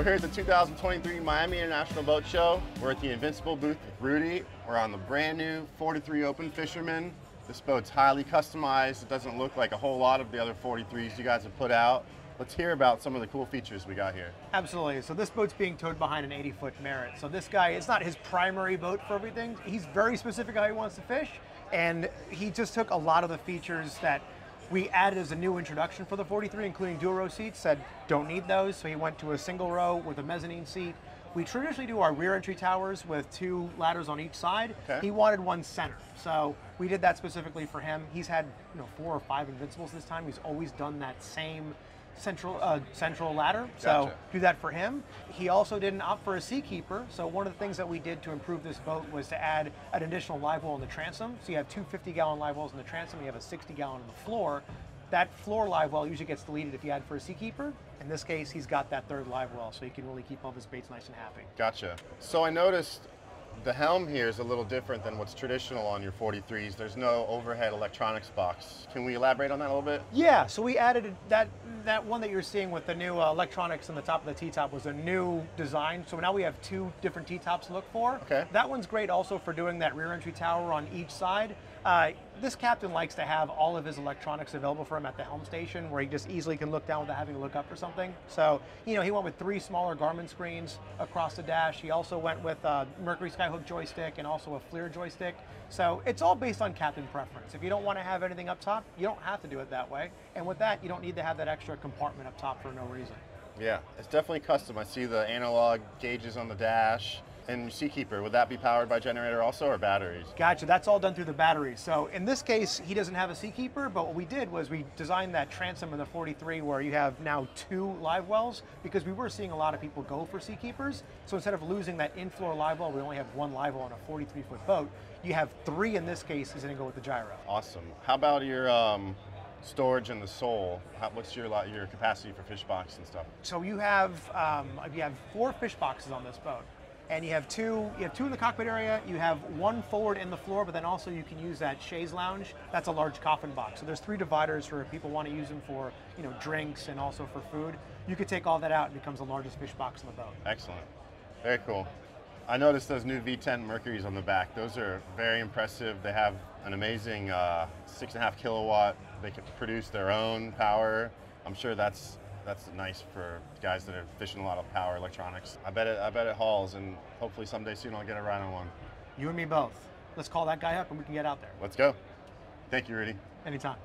We're here at the 2023 Miami International Boat Show. We're at the Invincible booth with Rudy. We're on the brand new 43 Open Fisherman. This boat's highly customized. It doesn't look like a whole lot of the other 43s you guys have put out. Let's hear about some of the cool features we got here. Absolutely. So this boat's being towed behind an 80-foot Merit. So this guy, it's not his primary boat for everything. He's very specific how he wants to fish, and he just took a lot of the features that we added as a new introduction for the 43, including dual row seats, said don't need those, so he went to a single row with a mezzanine seat. We traditionally do our rear entry towers with 2 ladders on each side. Okay. He wanted one center, so we did that specifically for him. He's had 4 or 5 Invincibles this time. He's always done that same central ladder, so gotcha. Do that for him. He also didn't opt for a seakeeper, so one of the things that we did to improve this boat was to add an additional live well in the transom. So you have 2 50-gallon live wells in the transom, you have a 60-gallon on the floor. That floor live well usually gets deleted if you add for a seakeeper. In this case, he's got that 3rd live well, so he can really keep all of his baits nice and happy. Gotcha. So I noticed the helm here is a little different than what's traditional on your 43s. There's no overhead electronics box. Can we elaborate on that a little bit? Yeah, so we added that one that you're seeing with the new electronics on the top of the T-top was a new design. So now we have 2 different T-tops to look for. Okay. That one's great also for doing that rear entry tower on each side. This captain likes to have all of his electronics available for him at the helm station where he just easily can look down without having to look up for something. So, he went with 3 smaller Garmin screens across the dash. He also went with a Mercury Skyhook joystick and also a FLIR joystick. So it's all based on captain preference. If you don't want to have anything up top, you don't have to do it that way. And with that, you don't need to have that extra compartment up top for no reason. Yeah, it's definitely custom. I see the analog gauges on the dash. And Seakeeper, would that be powered by generator also, or batteries? Gotcha, that's all done through the batteries. So in this case, he doesn't have a Seakeeper, but what we did was we designed that transom in the 43 where you have now 2 live wells, because we were seeing a lot of people go for Seakeepers. So instead of losing that in-floor live well, we only have 1 live well on a 43-foot boat. You have 3 in this case, he's gonna go with the gyro. Awesome. How about your storage in the sole? What's your capacity for fish box and stuff? So you have 4 fish boxes on this boat. And you have 2 in the cockpit area, you have 1 forward in the floor, but then also you can use that chaise lounge. That's a large coffin box. So there's 3 dividers for if people want to use them for, drinks and also for food. You could take all that out and it becomes the largest fish box in the boat. Excellent. Very cool. I noticed those new V10 Mercuries on the back. Those are very impressive. They have an amazing 6.5 kilowatt. They can produce their own power. I'm sure that's nice for guys that are fishing a lot of power electronics. I bet it hauls, and hopefully someday soon I'll get a ride on one. You and me both. Let's call that guy up and we can get out there. Let's go. Thank you, Rudy. Anytime.